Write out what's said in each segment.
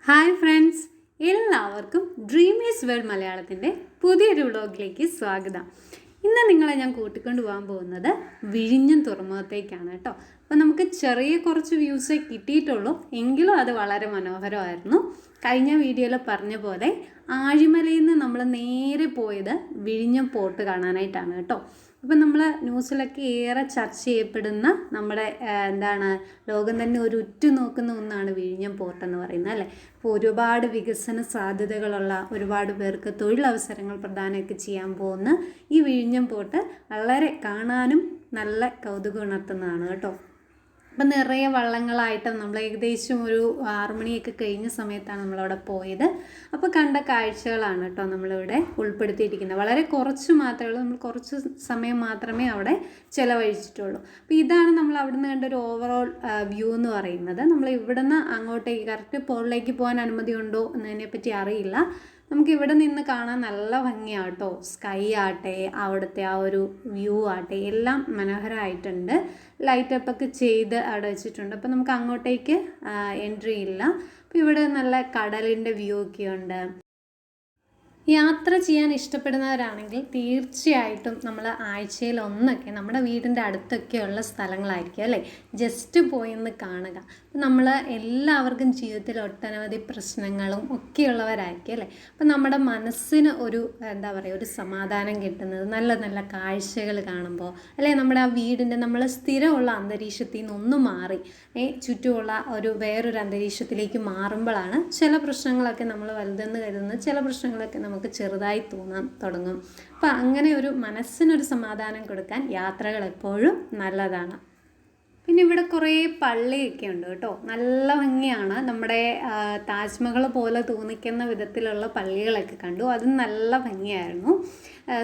Hi friends, എല്ലാവർക്കും dream is world മലയാളത്തിൻ്റെ പുതിയൊരു വ്ളോഗിലേക്ക് സ്വാഗതം. ഇന്ന് നിങ്ങളെ ഞാൻ കൂട്ടിക്കൊണ്ട് പോകാൻ പോകുന്നത് വിഴിഞ്ഞം തുറമുഖത്തേക്കാണ് കേട്ടോ. അപ്പോൾ നമുക്ക് ചെറിയ കുറച്ച് വ്യൂസേ കിട്ടിയിട്ടുള്ളൂ, എങ്കിലും അത് വളരെ മനോഹരമായിരുന്നു. കഴിഞ്ഞ വീഡിയോയിൽ പറഞ്ഞ പോലെ ആഴിമലയിൽ നിന്ന് നമ്മൾ നേരെ പോയത് വിഴിഞ്ഞം പോർട്ട് കാണാനായിട്ടാണ് കേട്ടോ. അപ്പം നമ്മൾ ന്യൂസിലൊക്കെ ഏറെ ചർച്ച ചെയ്യപ്പെടുന്ന നമ്മുടെ ലോകം തന്നെ ഒരു ഉറ്റുനോക്കുന്ന ഒന്നാണ് വിഴിഞ്ഞം പോർട്ട് എന്ന് പറയുന്നത് അല്ലേ. അപ്പോൾ ഒരുപാട് വികസന സാധ്യതകളുള്ള ഒരുപാട് പേർക്ക് തൊഴിലവസരങ്ങൾ പ്രദാനമൊക്കെ ചെയ്യാൻ പോകുന്ന ഈ വിഴിഞ്ഞം പോർട്ട് വളരെ കാണാനും നല്ല കൗതുകം ഉണർത്തുന്നതാണ് കേട്ടോ. അപ്പം നിറയെ വള്ളങ്ങളായിട്ട് നമ്മൾ ഏകദേശം ഒരു 6 മണിയൊക്കെ കഴിഞ്ഞ സമയത്താണ് നമ്മളവിടെ പോയത്. അപ്പോൾ കണ്ട കാഴ്ചകളാണ് കേട്ടോ നമ്മളിവിടെ ഉൾപ്പെടുത്തിയിരിക്കുന്നത്. വളരെ കുറച്ച് മാത്രമേ ഉള്ളൂ, നമ്മൾ കുറച്ച് സമയം മാത്രമേ അവിടെ ചിലവഴിച്ചിട്ടുള്ളൂ. അപ്പോൾ ഇതാണ് നമ്മൾ അവിടെ നിന്ന് കണ്ട ഒരു ഓവറോൾ വ്യൂ എന്ന് പറയുന്നത്. നമ്മൾ ഇവിടെ നിന്ന് അങ്ങോട്ടേക്ക് കറക്റ്റ് പോളിലേക്ക് പോകാൻ അനുമതി ഉണ്ടോ എന്നതിനെപ്പറ്റി അറിയില്ല. നമുക്ക് ഇവിടെ നിന്ന് കാണാൻ നല്ല ഭംഗിയാണ് കേട്ടോ. സ്കൈ ആട്ടെ, അവിടുത്തെ ആ ഒരു വ്യൂ ആട്ടെ, എല്ലാം മനോഹരമായിട്ടുണ്ട്. ലൈറ്റപ്പൊക്കെ ചെയ്ത് അവിടെ വെച്ചിട്ടുണ്ട്. അപ്പോൾ നമുക്ക് അങ്ങോട്ടേക്ക് എൻട്രി ഇല്ല. അപ്പോൾ ഇവിടെ നല്ല കടലിൻ്റെ വ്യൂ ഒക്കെ ഉണ്ട്. യാത്ര ചെയ്യാൻ ഇഷ്ടപ്പെടുന്നവരാണെങ്കിൽ തീർച്ചയായിട്ടും നമ്മൾ ആഴ്ചയിൽ ഒന്നൊക്കെ നമ്മുടെ വീടിൻ്റെ അടുത്തൊക്കെയുള്ള സ്ഥലങ്ങളായിരിക്കും അല്ലേ, ജസ്റ്റ് പോയിന്ന് കാണുക. നമ്മൾ എല്ലാവർക്കും ജീവിതത്തിൽ ഒട്ടനവധി പ്രശ്നങ്ങളും ഒക്കെയുള്ളവരായിരിക്കും അല്ലേ. അപ്പം നമ്മുടെ മനസ്സിന് ഒരു ഒരു സമാധാനം കിട്ടുന്നത് നല്ല നല്ല കാഴ്ചകൾ കാണുമ്പോൾ അല്ലേ, നമ്മുടെ ആ വീടിൻ്റെ നമ്മൾ സ്ഥിരമുള്ള അന്തരീക്ഷത്തിൽ നിന്നൊന്ന് മാറി ചുറ്റുമുള്ള ഒരു വേറൊരു അന്തരീക്ഷത്തിലേക്ക് മാറുമ്പോഴാണ് ചില പ്രശ്നങ്ങളൊക്കെ നമ്മൾ വലുതെന്ന് കരുതുന്നത് ചില പ്രശ്നങ്ങളൊക്കെ നമുക്ക് ചെറുതായി തോന്നാൻ തുടങ്ങും. അപ്പം അങ്ങനെ ഒരു മനസ്സിനൊരു സമാധാനം കൊടുക്കാൻ യാത്രകൾ എപ്പോഴും നല്ലതാണ്. പിന്നെ ഇവിടെ കുറേ പള്ളിയൊക്കെ ഉണ്ട് കേട്ടോ, നല്ല ഭംഗിയാണ്. നമ്മുടെ താജ്മഹൽ പോലെ തോന്നിക്കുന്ന വിധത്തിലുള്ള പള്ളികളൊക്കെ കണ്ടു, അതും നല്ല ഭംഗിയായിരുന്നു.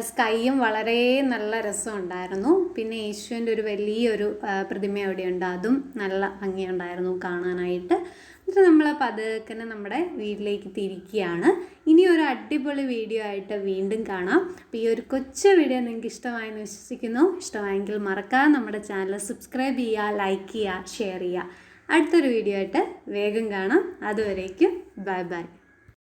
സ്കൈയും വളരെ നല്ല രസമുണ്ടായിരുന്നു. പിന്നെ യേശുവിൻ്റെ ഒരു വലിയൊരു പ്രതിമ അവിടെയുണ്ട്, അതും നല്ല ഭംഗിയുണ്ടായിരുന്നു കാണാനായിട്ട്. എന്നിട്ട് നമ്മൾ പതുക്കെ നമ്മുടെ വീട്ടിലേക്ക് തിരിക്കുകയാണ്. ഇനി ഒരു അടിപൊളി വീഡിയോ ആയിട്ട് വീണ്ടും കാണാം. അപ്പോൾ ഈ ഒരു കൊച്ചു വീഡിയോ നിങ്ങൾക്ക് ഇഷ്ടമായെന്ന് വിശ്വസിക്കുന്നു. ഇഷ്ടമായെങ്കിൽ മറക്കാതെ നമ്മുടെ ചാനൽ സബ്സ്ക്രൈബ് ചെയ്യുക, ലൈക്ക് ചെയ്യുക, ഷെയർ ചെയ്യുക. അടുത്തൊരു വീഡിയോ ആയിട്ട് വേഗം കാണാം. അതുവരേക്കും ബൈ ബൈ.